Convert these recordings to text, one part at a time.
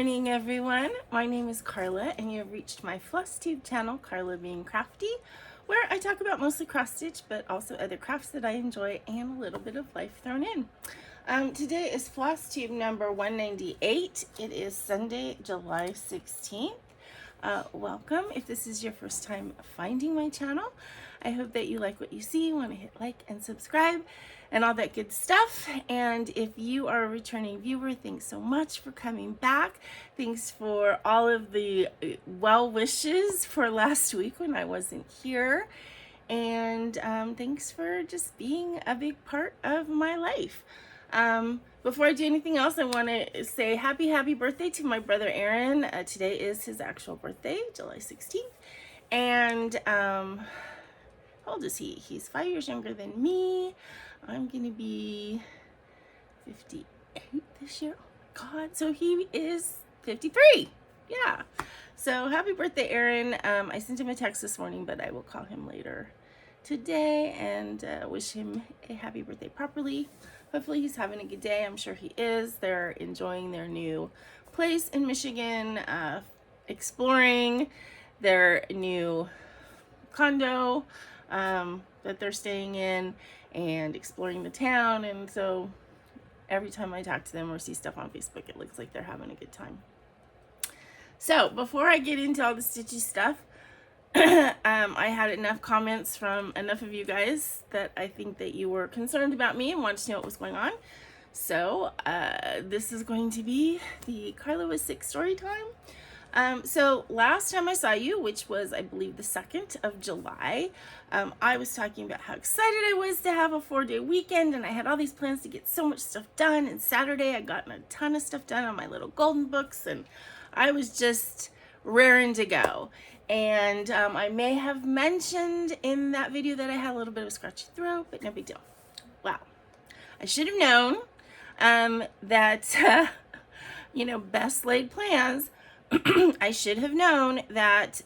morning, everyone. My name is Karla, and you have reached my FlossTube channel, KarlaBeingCrafty, where I talk about mostly cross stitch, but also other crafts that I enjoy and a little bit of life thrown in. Today is FlossTube number 198. It is Sunday, July 16th. Welcome. If this is your first time finding my channel, I hope that you like what you see, want to hit like and subscribe and all that good stuff. And if you are a returning viewer, thanks so much for coming back. Thanks for all of the well wishes for last week when I wasn't here. And thanks for just being a big part of my life. Before I do anything else, I want to say happy birthday to my brother Aaron. Today is his actual birthday, July 16th. And how old is he? He's 5 years younger than me. I'm going to be 58 this year. Oh my God. So he is 53. Yeah. So happy birthday, Aaron. I sent him a text this morning, but I will call him later today and wish him a happy birthday properly. Hopefully he's having a good day. I'm sure he is. They're enjoying their new place in Michigan, exploring their new condo that they're staying in and exploring the town. And so every time I talk to them or see stuff on Facebook, it looks like they're having a good time. So before I get into all the stitchy stuff, I had enough comments from enough of you guys that I think that you were concerned about me and wanted to know what was going on. So this is going to be the Karla was sick story time. So last time I saw you, which was I believe the 2nd of July, I was talking about how excited I was to have a 4-day weekend, and I had all these plans to get so much stuff done. And Saturday I gotten a ton of stuff done on my little golden books, and I was just raring to go. And I may have mentioned in that video that I had a little bit of a scratchy throat, but no big deal. Wow. I should have known that, you know, best laid plans. I should have known that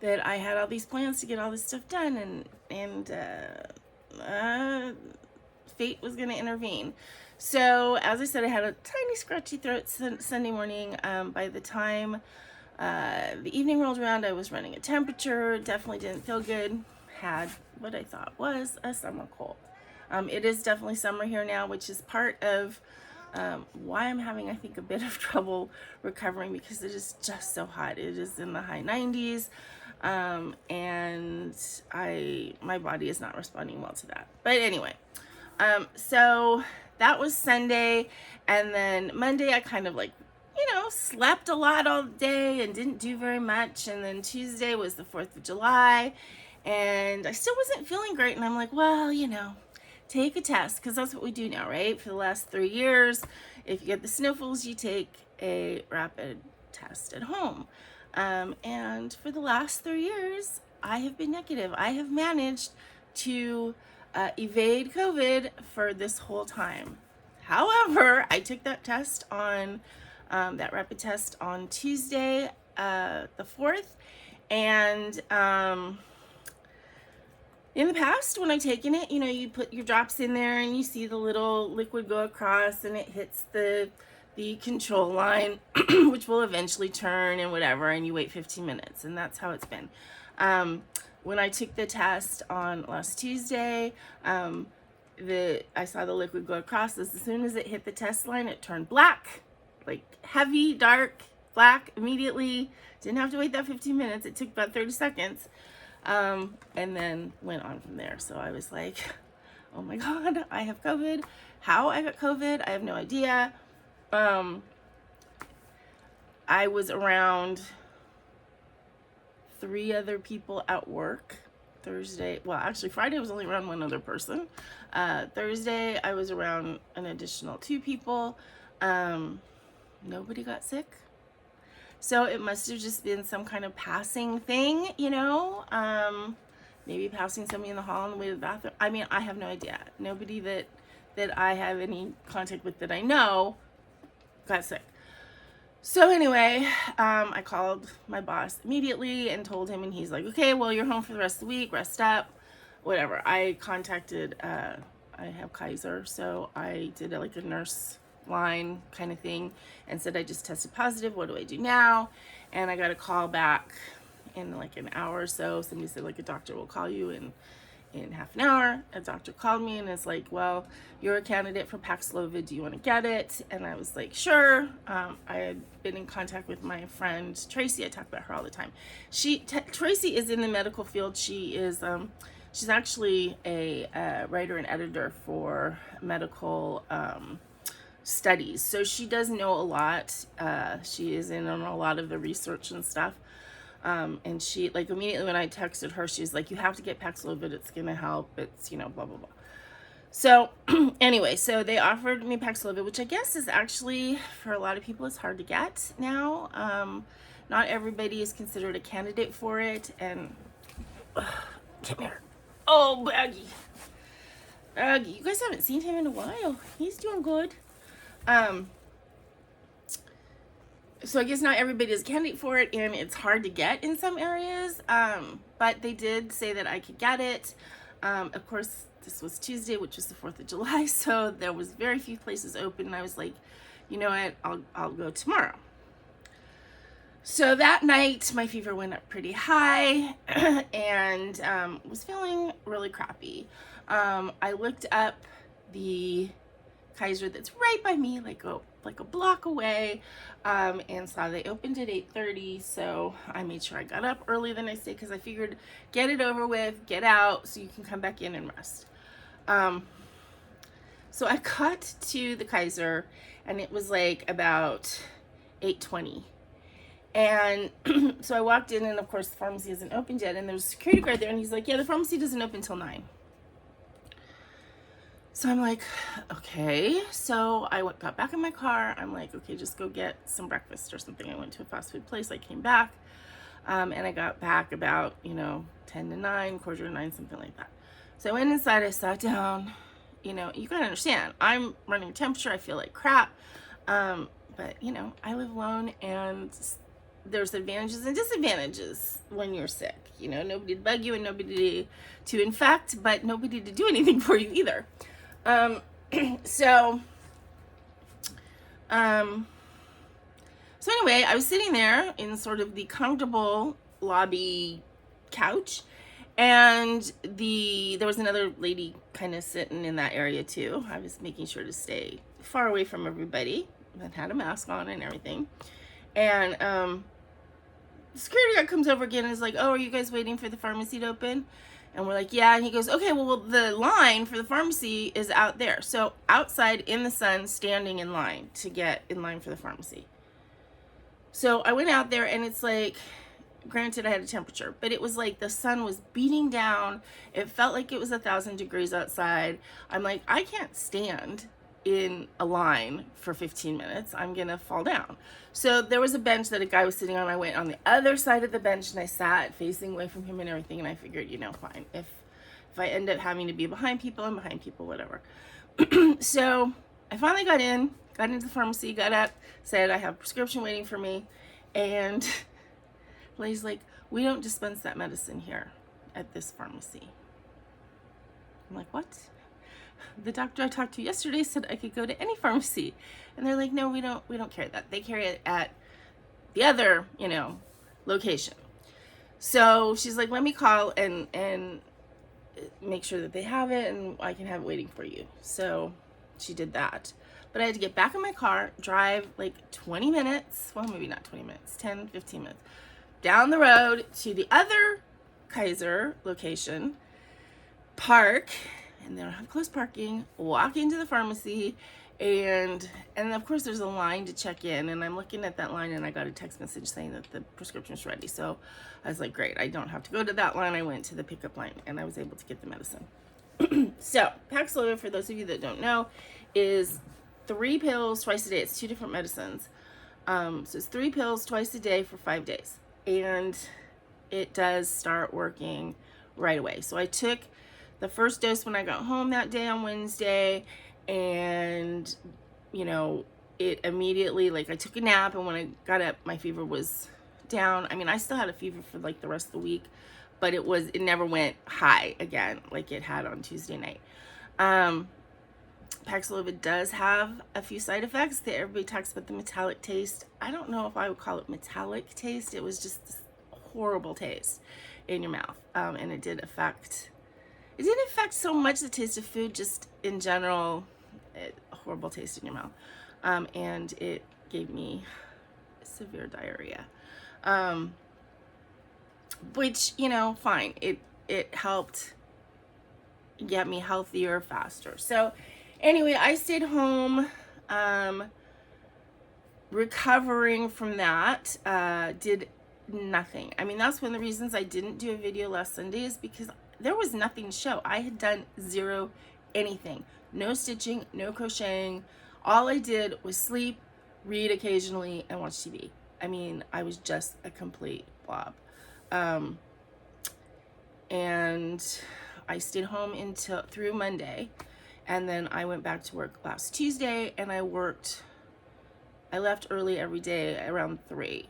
that I had all these plans to get all this stuff done, and fate was going to intervene. So as I said, I had a tiny scratchy throat Sunday morning. By the time the evening rolled around, I was running a temperature, definitely didn't feel good, had what I thought was a summer cold. It is definitely summer here now, which is part of why I'm having, I think, a bit of trouble recovering, because it is just so hot. It is in the high 90s, and my body is not responding well to that. But anyway, so that was Sunday, and then Monday I kind of slept a lot all day and didn't do very much. And then Tuesday was the 4th of July, and I still wasn't feeling great. And I'm like, well, take a test, because that's what we do now, right? For the last 3 years, if you get the sniffles, you take a rapid test at home. And for the last 3 years, I have been negative. I have managed to evade COVID for this whole time. However, I took that test on that rapid test on Tuesday, the 4th, and in the past, when I've taken it, you put your drops in there and you see the little liquid go across and it hits the control line, which will eventually turn and whatever, and you wait 15 minutes, and that's how it's been. When I took the test on last Tuesday, I saw the liquid go across. As soon as it hit the test line, it turned black, like heavy, dark, black immediately. Didn't have to wait that 15 minutes. It took about 30 seconds. And then went on from there. So I was like, oh my God, I have COVID. How I got COVID, I have no idea. I was around 3 other people at work Thursday. Well, actually Friday I was only around 1 other person. Thursday I was around an additional 2 people. Nobody got sick. So it must have just been some kind of passing thing, maybe passing somebody in the hall on the way to the bathroom. I mean, I have no idea. Nobody that I have any contact with that I know got sick. So anyway, I called my boss immediately and told him, and he's like, okay, well, you're home for the rest of the week, rest up, whatever. I contacted, I have Kaiser, so I did like a nurse line kind of thing and said, I just tested positive. What do I do now? And I got a call back in like an hour or so. Somebody said like a doctor will call you in half an hour. A doctor called me and is like, well, you're a candidate for Paxlovid. Do you want to get it? And I was like, sure. I had been in contact with my friend Tracy. I talk about her all the time. Tracy is in the medical field. She is she's actually a writer and editor for medical studies, so she does know a lot. She is in on a lot of the research and stuff. And she, like, immediately when I texted her, she's like, you have to get Paxlovid, it's gonna help, it's, you know, blah blah blah. So anyway, so they offered me Paxlovid, which I guess is actually, for a lot of people, it's hard to get now. Not everybody is considered a candidate for it. And come here. Oh, Baggy, you guys haven't seen him in a while. He's doing good. So I guess not everybody is a candidate for it, and it's hard to get in some areas. But they did say that I could get it. Of course, this was Tuesday, which was the 4th of July, so there was very few places open, and I was like, you know what, I'll go tomorrow. So that night, my fever went up pretty high, and was feeling really crappy. I looked up the Kaiser that's right by me, like a block away, and saw they opened at 8:30. So I made sure I got up early the next day because I figured get it over with, get out, so you can come back in and rest. So I got to the Kaiser, and it was like about 8:20. And so I walked in, and of course the pharmacy isn't open yet, and there's a security guard there, and he's like, yeah, the pharmacy doesn't open till 9. So I'm like, okay. So I got back in my car. I'm like, okay, just go get some breakfast or something. I went to a fast food place. I came back, and I got back about, 10 to 9, quarter to 9, something like that. So I went inside, I sat down. You gotta understand, I'm running temperature. I feel like crap. But, I live alone, and there's advantages and disadvantages when you're sick. Nobody to bug you and nobody to infect, but nobody to do anything for you either. So anyway, I was sitting there in sort of the comfortable lobby couch, and there was another lady kind of sitting in that area too. I was making sure to stay far away from everybody that had a mask on and everything. And the security guard comes over again and is like, oh, are you guys waiting for the pharmacy to open? And we're like, yeah. And he goes, okay, well, the line for the pharmacy is out there. So outside in the sun, standing in line to get in line for the pharmacy. So I went out there, and it's like, granted I had a temperature, but it was like the sun was beating down. It felt like it was 1,000 degrees outside. I'm like, I can't stand in a line for 15 minutes. I'm gonna fall down. So there was a bench that a guy was sitting on. I went on the other side of the bench, and I sat facing away from him and everything, and I figured, fine, if I end up having to be behind people, I'm behind people, whatever. So I finally got into the pharmacy, got up, said I have a prescription waiting for me, and the lady's like, we don't dispense that medicine here at this pharmacy. I'm like, what? The doctor I talked to yesterday said I could go to any pharmacy. And they're like, no, we don't carry that. They carry it at the other, location. So she's like, let me call and make sure that they have it, and I can have it waiting for you. So she did that. But I had to get back in my car, drive like 20 minutes, well, maybe not 20 minutes, 10, 15 minutes, down the road to the other Kaiser location, park, and they don't have closed parking, walk into the pharmacy, and of course there's a line to check in, and I'm looking at that line, and I got a text message saying that the prescription's ready. So I was like, great, I don't have to go to that line. I went to the pickup line, and I was able to get the medicine. So Paxlovid, for those of you that don't know, is 3 pills twice a day. It's 2 different medicines. So it's 3 pills twice a day for 5 days, and it does start working right away. So I took the first dose when I got home that day on Wednesday, and it immediately, like, I took a nap, and when I got up, my fever was down. I mean, I still had a fever for like the rest of the week, but it never went high again like it had on Tuesday night. Paxlovid does have a few side effects that everybody talks about. The metallic taste. I don't know if I would call it metallic taste. It was just this horrible taste in your mouth, and it didn't affect so much the taste of food, just in general, a horrible taste in your mouth, and it gave me severe diarrhea, which, you know, fine. It helped get me healthier faster. So anyway, I stayed home, recovering from that, did nothing. I mean, that's one of the reasons I didn't do a video last Sunday, is because there was nothing to show. I had done zero anything. No stitching, no crocheting. All I did was sleep, read occasionally, and watch TV. I mean, I was just a complete blob. And I stayed home through Monday, and then I went back to work last Tuesday, and I left early every day around 3.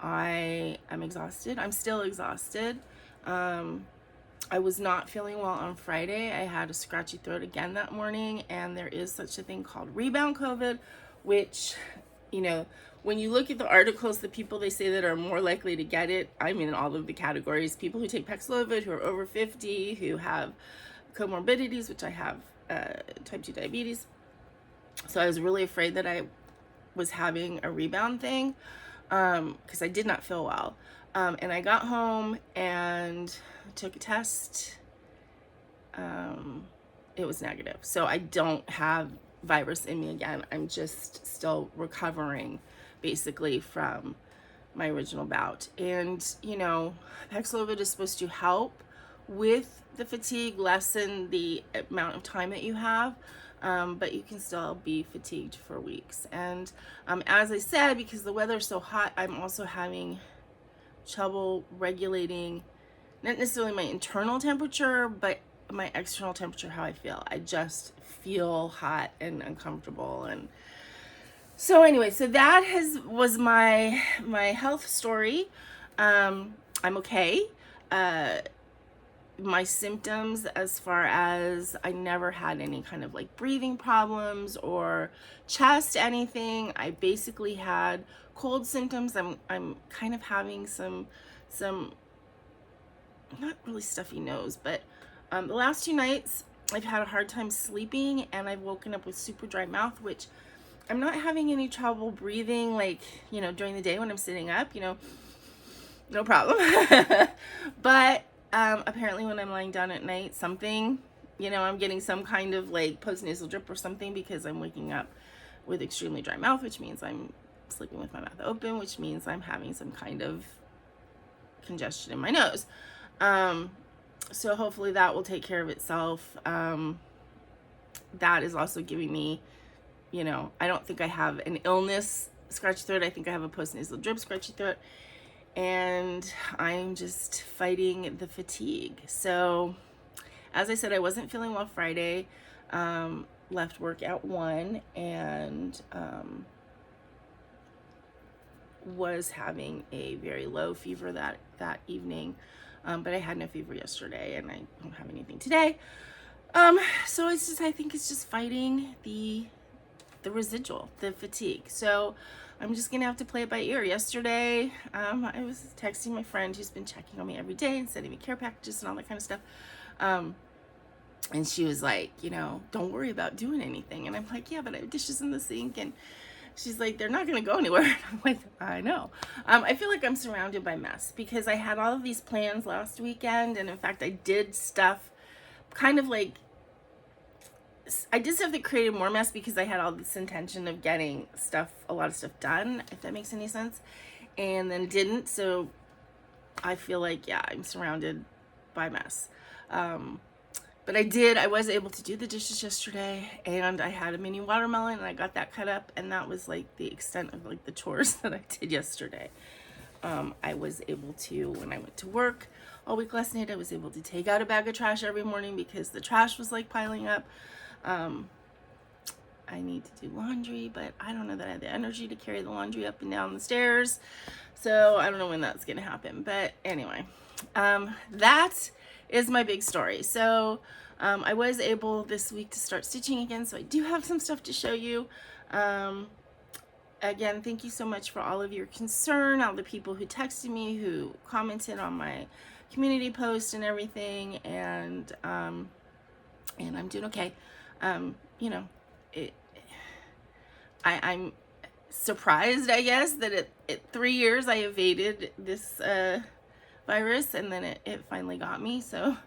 I am exhausted. I'm still exhausted. I was not feeling well on Friday. I had a scratchy throat again that morning, and there is such a thing called rebound COVID, which, you know, when you look at the articles, the people they say that are more likely to get it, I'm in all of the categories. People who take Paxlovid, who are over 50, who have comorbidities, which I have type 2 diabetes. So I was really afraid that I was having a rebound thing, because I did not feel well. And I got home and took a test. It was negative. So I don't have virus in me again. I'm just still recovering, basically, from my original bout. And, you know, Paxlovid is supposed to help with the fatigue, lessen the amount of time that you have, but you can still be fatigued for weeks. And as I said, because the weather's so hot, I'm also having trouble regulating, not necessarily my internal temperature, but my external temperature, how I feel. I just feel hot and uncomfortable. And so anyway, so that was my health story. I'm okay. My symptoms, as far as, I never had any kind of like breathing problems or chest anything. I basically had cold symptoms. I'm kind of having some not really stuffy nose, but the last 2 nights I've had a hard time sleeping, and I've woken up with super dry mouth, which I'm not having any trouble breathing, like, you know, during the day when I'm sitting up, you know, no problem. But apparently when I'm lying down at night, something, you know, I'm getting some kind of like post-nasal drip or something, because I'm waking up with extremely dry mouth, which means I'm sleeping with my mouth open, which means I'm having some kind of congestion in my nose. So hopefully that will take care of itself. That is also giving me, you know, I don't think I have an illness scratchy throat. I think I have a post-nasal drip scratchy throat, and I'm just fighting the fatigue. So as I said, I wasn't feeling well Friday, left work at 1, and was having a very low fever that evening, but I had no fever yesterday, and I don't have anything today. So it's just, I think it's just fighting the residual, the fatigue. So I'm just gonna have to play it by ear. Yesterday, I was texting my friend who's been checking on me every day and sending me care packages and all that kind of stuff. And she was like, you know, don't worry about doing anything. And I'm like, yeah, but I have dishes in the sink. And she's like, they're not gonna go anywhere. And I'm like, I know. I feel like I'm surrounded by mess, because I had all of these plans last weekend. And in fact, I did stuff kind of like, I did stuff that created more mess, because I had all this intention of getting a lot of stuff done, if that makes any sense, and then didn't. So I feel like, yeah, I'm surrounded by mess. But I was able to do the dishes yesterday, and I had a mini watermelon, and I got that cut up, and that was like the extent of like the chores that I did yesterday. I was able to, when I went to work all week last night, I was able to take out a bag of trash every morning, because the trash was like piling up. I need to do laundry, but I don't know that I have the energy to carry the laundry up and down the stairs. So I don't know when that's going to happen. But anyway, that is my big story. So I was able this week to start stitching again, so I do have some stuff to show you. Again, thank you so much for all of your concern, all the people who texted me, who commented on my community post and everything, and I'm doing okay. You know, I'm surprised, I guess, that at 3 years I evaded this virus, and then it finally got me. So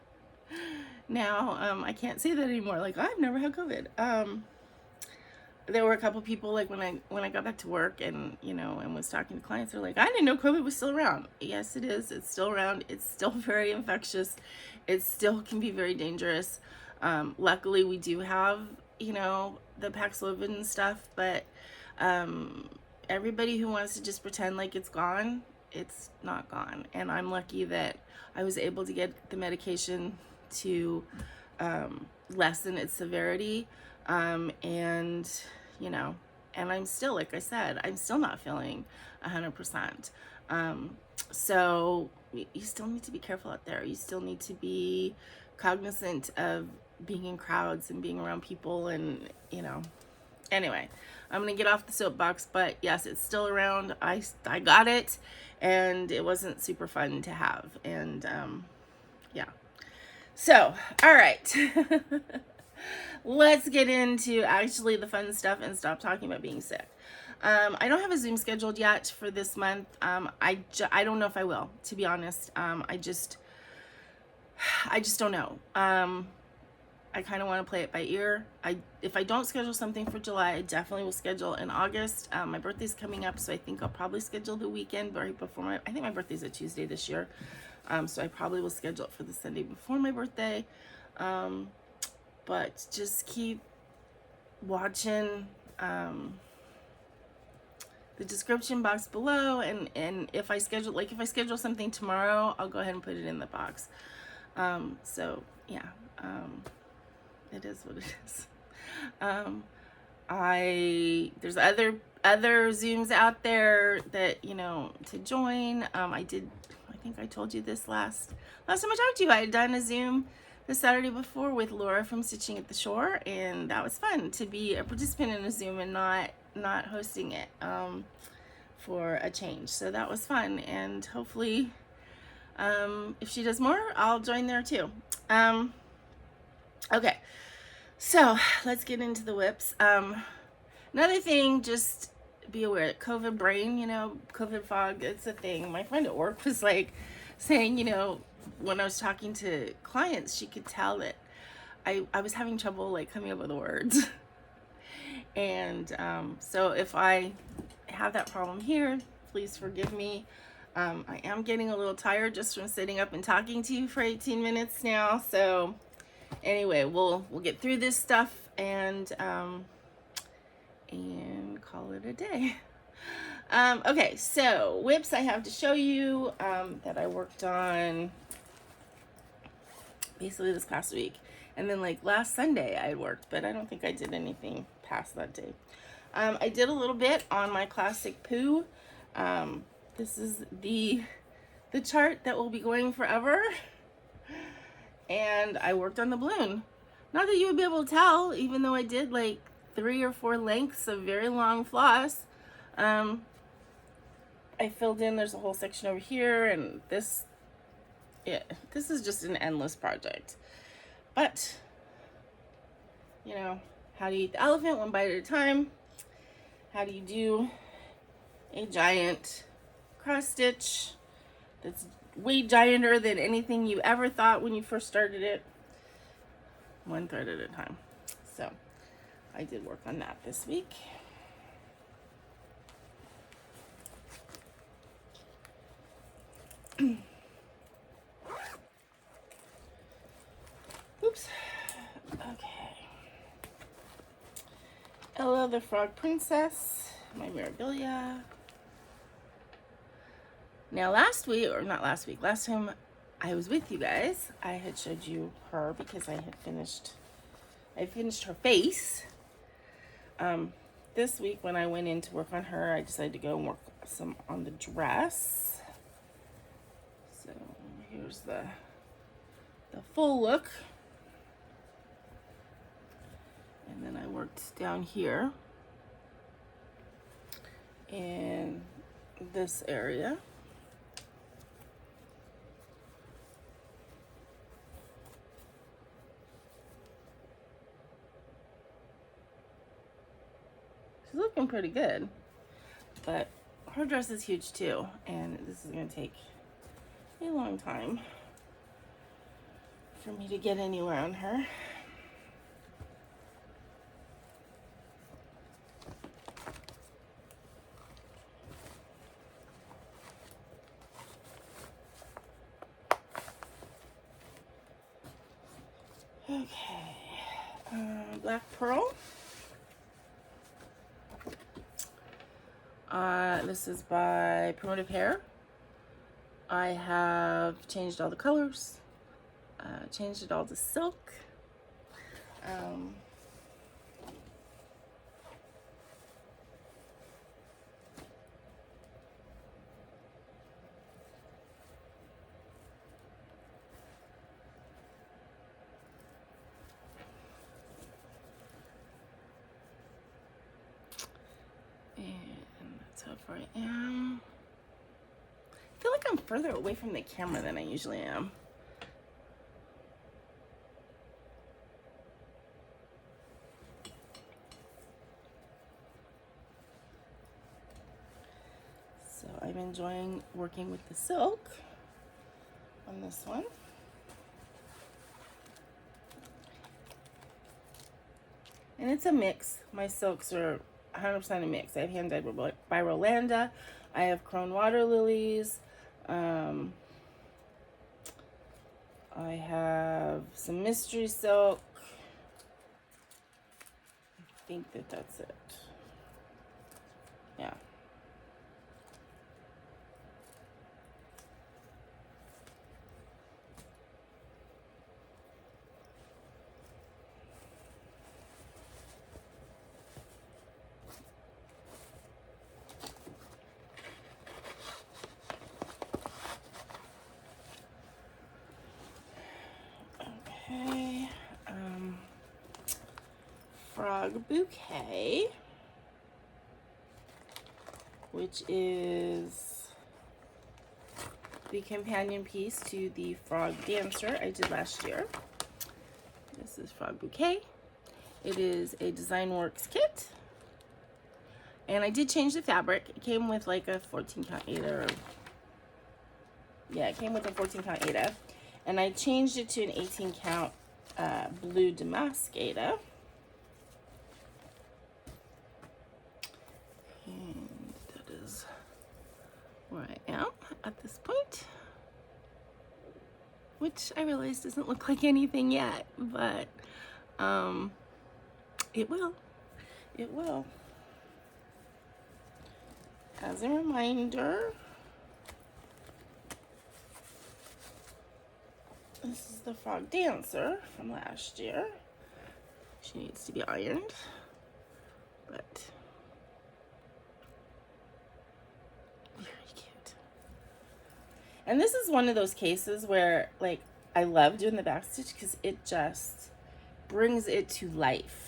now I can't say that anymore. Like, I've never had COVID. There were a couple people, like, when I got back to work and, you know, and was talking to clients, they're like, I didn't know COVID was still around. Yes, it is. It's still around. It's still very infectious. It still can be very dangerous. Luckily, we do have, you know, the Paxlovid and stuff, but everybody who wants to just pretend like it's gone, it's not gone. And I'm lucky that I was able to get the medication to lessen its severity. And, you know, and I'm still, like I said, I'm still not feeling 100%. So you still need to be careful out there. You still need to be cognizant of being in crowds and being around people, and, you know, anyway, I'm going to get off the soapbox, but yes, it's still around. I got it, and it wasn't super fun to have. And, yeah. So, all right. Let's get into actually the fun stuff and stop talking about being sick. I don't have a Zoom scheduled yet for this month. I don't know if I will, to be honest. I just don't know. I kind of want to play it by ear. If I don't schedule something for July, I definitely will schedule in August. My birthday's coming up, so I think I'll probably schedule the weekend right before I think my birthday's a Tuesday this year. So I probably will schedule it for the Sunday before my birthday. But just keep watching the description box below, and if I schedule something tomorrow, I'll go ahead and put it in the box. So yeah, it is what it is. There's other Zooms out there that, you know, to join. I think I told you this last time I talked to you. I had done a Zoom the Saturday before with Laura from Stitching at the Shore, and that was fun to be a participant in a Zoom and not hosting it for a change. So that was fun, and hopefully if she does more, I'll join there too. Okay, so let's get into the whips. Another thing, just be aware, COVID brain, you know, COVID fog, it's a thing. My friend at work was like saying, you know, when I was talking to clients, she could tell that I was having trouble, like, coming up with the words. And so if I have that problem here, please forgive me. I am getting a little tired just from sitting up and talking to you for 18 minutes now. So anyway, we'll get through this stuff and call it a day. Okay, so whips I have to show you that I worked on basically this past week. And then, like, last Sunday I worked, but I don't think I did anything past that day. I did a little bit on my classic poo. This is the chart that will be going forever. And I worked on the balloon. Not that you would be able to tell, even though I did like 3 or 4 lengths of very long floss. I filled in, there's a whole section over here, and this is just an endless project. But, you know, how do you eat the elephant? One bite at a time. How do you do a giant cross stitch that's way gianter than anything you ever thought when you first started it? One thread at a time. So I did work on that this week. Oops. Okay. Ella the Frog Princess, my Mirabilia. Now last time I was with you guys, I had showed you her because I finished her face. This week when I went in to work on her, I decided to go and work some on the dress. So here's the the full look. And then I worked down here in this area. She's looking pretty good, but her dress is huge too, and this is going to take a long time for me to get anywhere on her. Okay, Black Pearl. This is by Primitive Hare. I have changed all the colors, changed it all to silk. I am. I feel like I'm further away from the camera than I usually am. So I'm enjoying working with the silk on this one. And it's a mix. My silks are 100% a mix. I have hand dyed by Rolanda. I have Crone Water Lilies. I have some mystery silk. I think that's it. Yeah. Okay, Frog Bouquet, which is the companion piece to the Frog Dancer I did last year. This is Frog Bouquet. It is a Designworks kit, and I did change the fabric. It came with like a 14 count Aida, it came with a 14 count Aida. And I changed it to an 18 count blue Damask Aida. And that is where I am at this point. Which I realize doesn't look like anything yet, but it will. It will. As a reminder, this is the Frog Dancer from last year. She needs to be ironed, but very cute. And this is one of those cases where, like, I love doing the back stitch because it just brings it to life.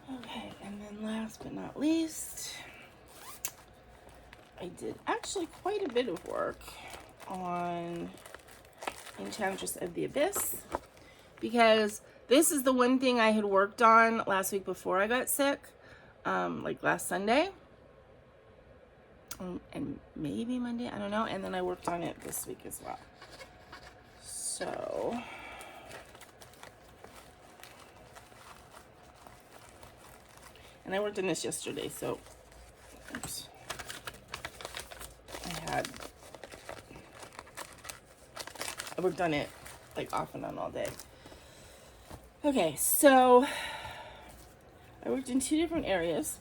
Okay, and then last but not least, I did actually quite a bit of work on Enchantress of the Abyss, because this is the one thing I had worked on last week before I got sick, like last Sunday, and maybe Monday, I don't know, and then I worked on it this week as well. So and I worked on this yesterday, so oops. I worked on it like off and on all day. Okay, so I worked in 2 different areas.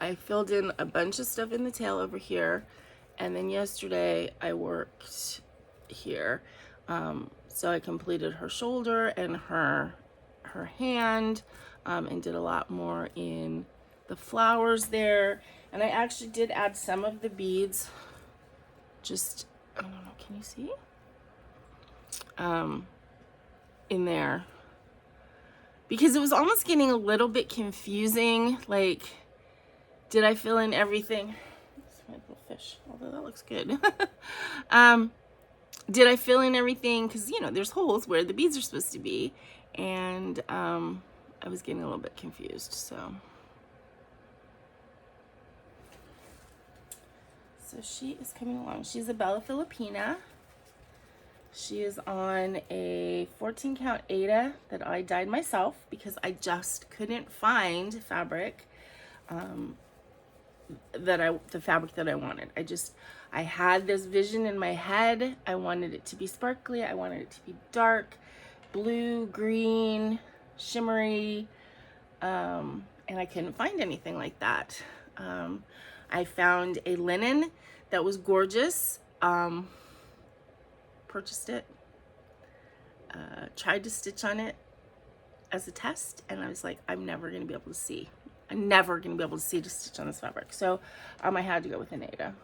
I filled in a bunch of stuff in the tail over here, and then yesterday I worked here. So I completed her shoulder and her hand, and did a lot more in the flowers there. And I actually did add some of the beads, just, I don't know, can you see? In there. Because it was almost getting a little bit confusing. Like, did I fill in everything? It's my little fish, although that looks good. Did I fill in everything? Because, you know, there's holes where the beads are supposed to be. And I was getting a little bit confused, so she is coming along. She's a Bella Filipina. She is on a 14 count Aida that I dyed myself because I just couldn't find fabric, the fabric that I wanted. I had this vision in my head. I wanted it to be sparkly. I wanted it to be dark, blue, green, shimmery, and I couldn't find anything like that. I found a linen that was gorgeous, purchased it, tried to stitch on it as a test, and I was like, I'm never going to be able to see. I'm never going to be able to see to stitch on this fabric. So I had to go with an Aida.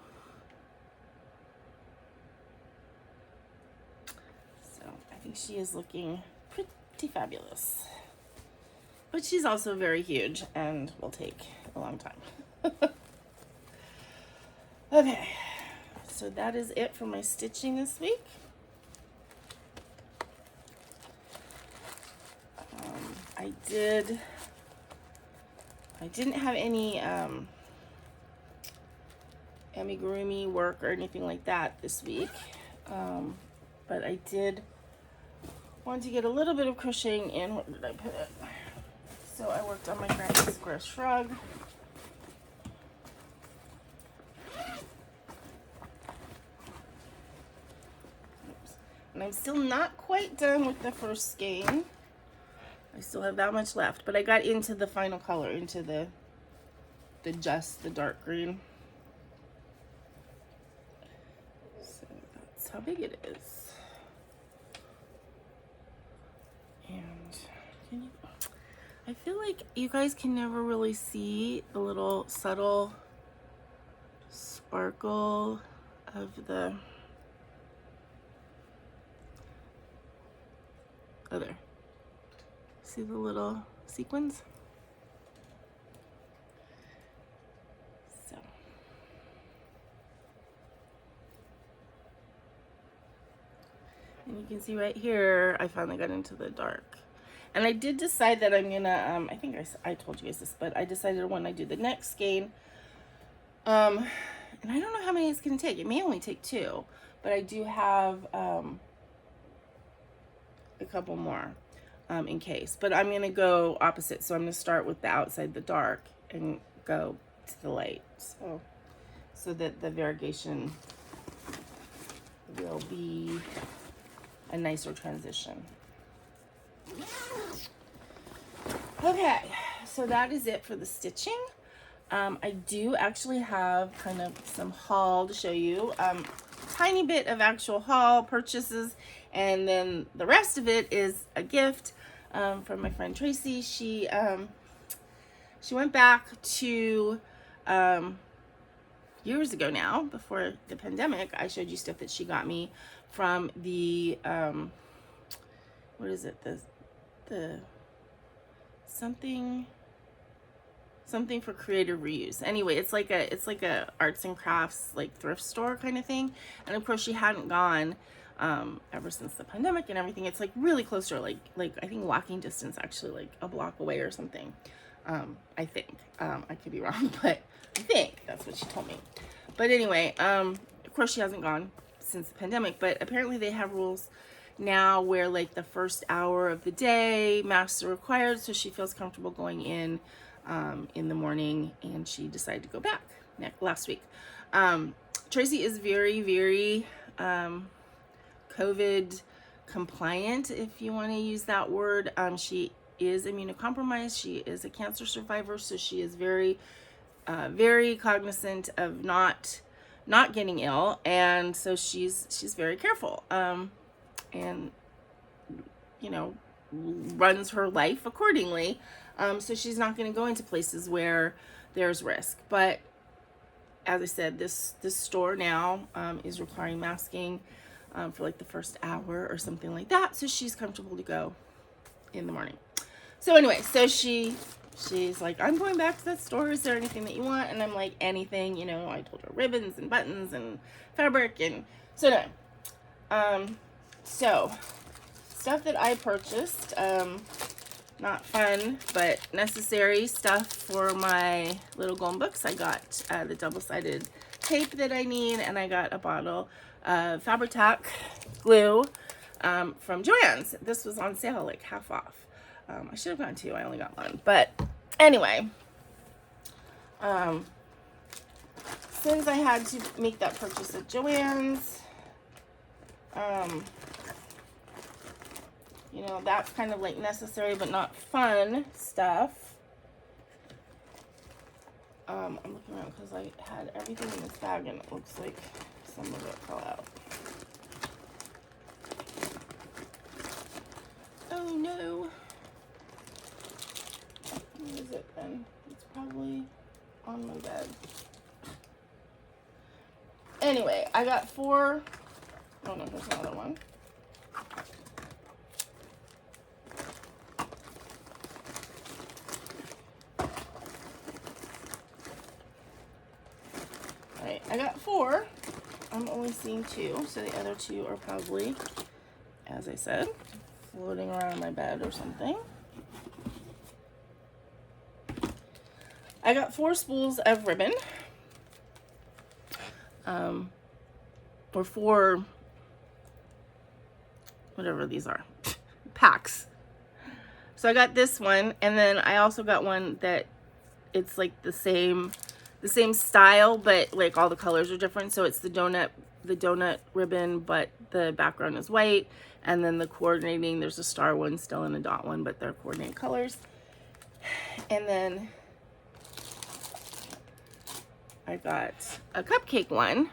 So I think she is looking pretty fabulous. But she's also very huge and will take a long time. Okay, so that is it for my stitching this week. I didn't have any amigurumi work or anything like that this week, but I did want to get a little bit of crocheting in. Where did I put it? So I worked on my Granny Square Shrug. And I'm still not quite done with the first skein. I still have that much left, but I got into the final color, into the dark green. So that's how big it is. And I feel like you guys can never really see the little subtle sparkle of the other. See the little sequins? So. And you can see right here, I finally got into the dark. And I did decide that I'm gonna, I think I told you guys this, but I decided when I do the next skein, and I don't know how many it's gonna take. It may only take 2, but I do have a couple more. In case, but I'm gonna go opposite, so I'm gonna start with the outside, the dark, and go to the light, so that the variegation will be a nicer transition. Okay, so that is it for the stitching. I do actually have kind of some haul to show you, tiny bit of actual haul purchases, and then the rest of it is a gift from my friend Tracy. She went back to years ago now, before the pandemic. I showed you stuff that she got me from the what is it, the something for creative reuse. Anyway, it's like a arts and crafts, like, thrift store kind of thing. And of course she hadn't gone ever since the pandemic and everything. It's like really close to her, like I think walking distance, actually, like a block away or something. I think, I could be wrong, but I think that's what she told me. But anyway, of course she hasn't gone since the pandemic, but apparently they have rules now where, like, the first hour of the day masks are required, so she feels comfortable going in the morning, and she decided to go back last week. Tracy is very, very COVID compliant, if you want to use that word. She is immunocompromised. She is a cancer survivor, so she is very very cognizant of not getting ill, and so she's very careful, and you know, runs her life accordingly. So she's not going to go into places where there's risk. But as I said, this store now is requiring masking for like the first hour or something like that. So she's comfortable to go in the morning. So anyway, so she's like, I'm going back to that store. Is there anything that you want? And I'm like, anything, you know. I told her ribbons and buttons and fabric, and so no. So stuff that I purchased, not fun, but necessary stuff for my little golden books. I got the double-sided tape that I need, and I got a bottle of Fabri-Tac glue from Joann's. This was on sale, like half off. I should have gotten two. I only got one. But anyway, since I had to make that purchase at Joann's, you know, that's kind of like necessary but not fun stuff. I'm looking around because I had everything in this bag and it looks like some of it fell out. Oh no. Where is it then? It's probably on my bed. Anyway, I got 4. Oh no, there's another one. Alright, I got 4. I'm only seeing 2, so the other 2 are probably, as I said, floating around my bed or something. I got 4 spools of ribbon, or 4, whatever these are, packs. So I got this one, and then I also got one that it's like the same style, but like all the colors are different. So it's the donut ribbon, but the background is white, and then the coordinating, there's a star one still and a dot one, but they're coordinated colors. And then I got a cupcake one,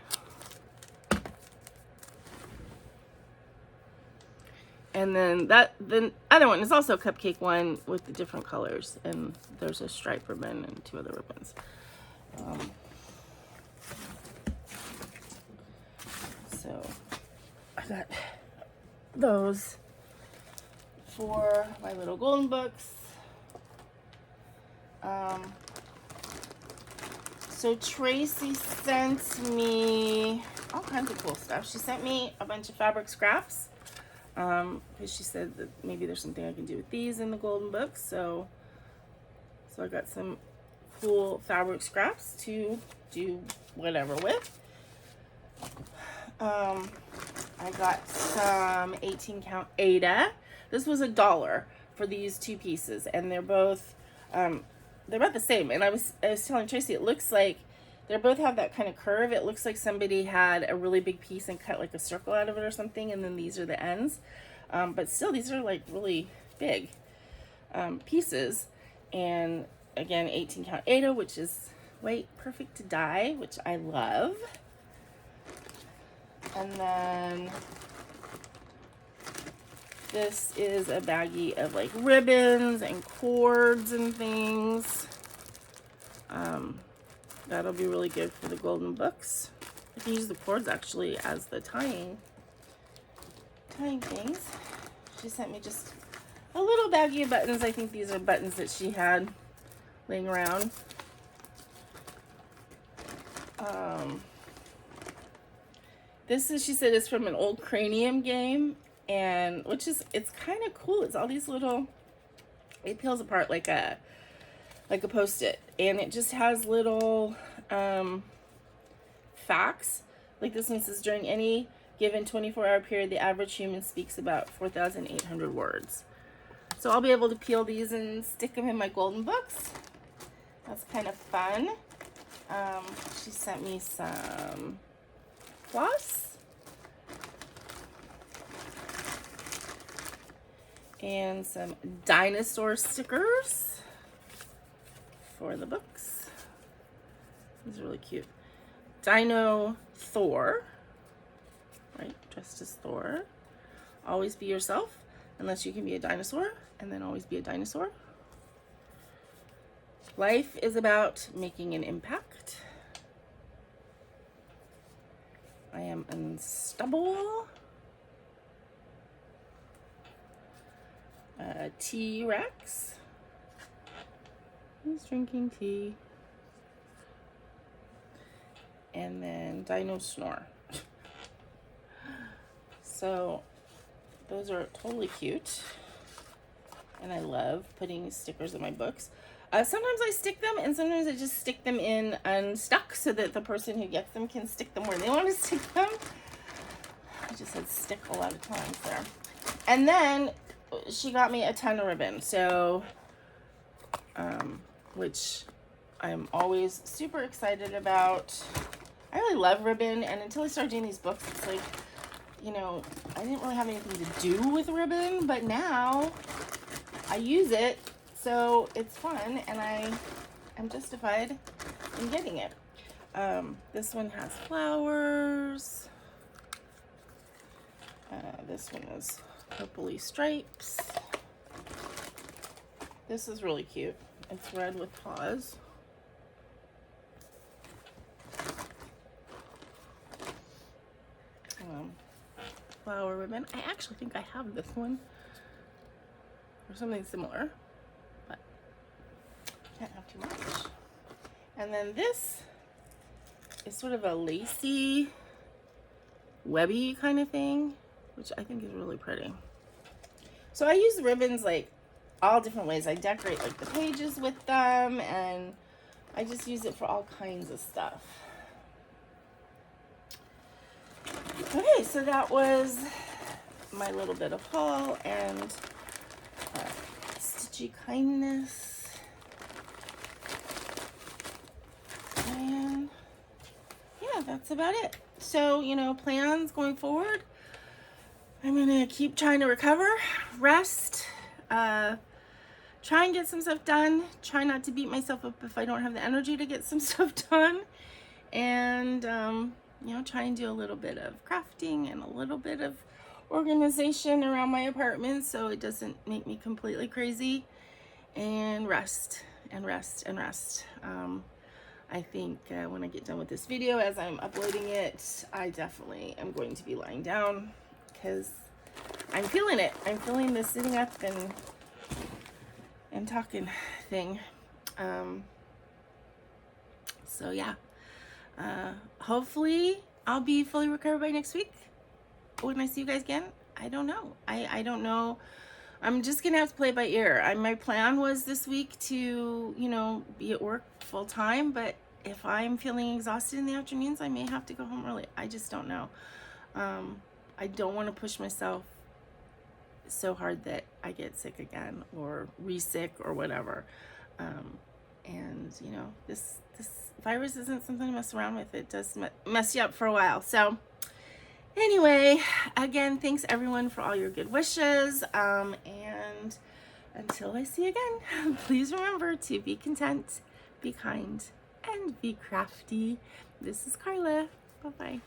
and then the other one is also a cupcake one with the different colors, and there's a stripe ribbon and 2 other ribbons. So I got those for my little golden books. So Tracy sent me all kinds of cool stuff. She sent me a bunch of fabric scraps, because she said that maybe there's something I can do with these in the golden books. So I got some cool fabric scraps to do whatever with. I got some 18 count Aida. This was $1 for these 2 pieces, and they're both they're about the same. And I was telling Tracy, it looks like they both have that kind of curve. It looks like somebody had a really big piece and cut like a circle out of it or something, and then these are the ends. But still, these are like really big pieces. And again, 18 count Aida, which is white, perfect to dye, which I love. And then this is a baggie of like ribbons and cords and things. That'll be really good for the golden books. I can use the cords actually as the tying things. She sent me just a little baggie of buttons. I think these are buttons that she had laying around. This is, she said, is from an old cranium game, and it's kind of cool. It's all these little, it peels apart like a Post-it, and it just has little facts. Like this one says, during any given 24-hour period, the average human speaks about 4,800 words. So I'll be able to peel these and stick them in my golden books. That's kind of fun. She sent me some floss and some dinosaur stickers for the books. is really cute. Dino Thor, right? Dressed as Thor. Always be yourself, unless you can be a dinosaur, and then always be a dinosaur. Life is about making an impact. I am unstoppable. T-Rex. He's drinking tea. And then Dino Snore. So those are totally cute. And I love putting stickers in my books. Sometimes I stick them, and sometimes I just stick them in unstuck so that the person who gets them can stick them where they want to stick them. I just said stick a lot of times there. And then she got me a ton of ribbon, so which I'm always super excited about. I really love ribbon, and until I started doing these books, it's like, you know, I didn't really have anything to do with ribbon, but now I use it, so it's fun, and I am justified in getting it. This one has flowers. This one is purpley stripes. This is really cute. It's red with paws. Flower ribbon. I actually think I have this one or something similar, but can't have too much. And then this is sort of a lacy, webby kind of thing, which I think is really pretty. So I use the ribbons like all different ways. I decorate like the pages with them, and I just use it for all kinds of stuff. Okay, so that was my little bit of haul and Stitchy kindness. And yeah, that's about it. So, you know, plans going forward. I'm gonna keep trying to recover, rest, try and get some stuff done. Try not to beat myself up if I don't have the energy to get some stuff done. And you know, try and do a little bit of crafting and a little bit of organization around my apartment so it doesn't make me completely crazy, and rest and rest and rest. I think when I get done with this video, as I'm uploading it, I definitely am going to be lying down because I'm feeling it. I'm feeling the sitting up and talking thing. So yeah. Hopefully I'll be fully recovered by next week when I see you guys again. I don't know. I don't know. I'm just gonna have to play it by ear. My plan was this week to, you know, be at work full time, but if I'm feeling exhausted in the afternoons, I may have to go home early. I just don't know. I don't want to push myself so hard that I get sick again or re-sick or whatever. And you know, this virus isn't something to mess around with. It does mess you up for a while. So anyway, again, thanks everyone for all your good wishes. And until I see you again, please remember to be content, be kind, and be crafty. This is Karla. Bye-bye.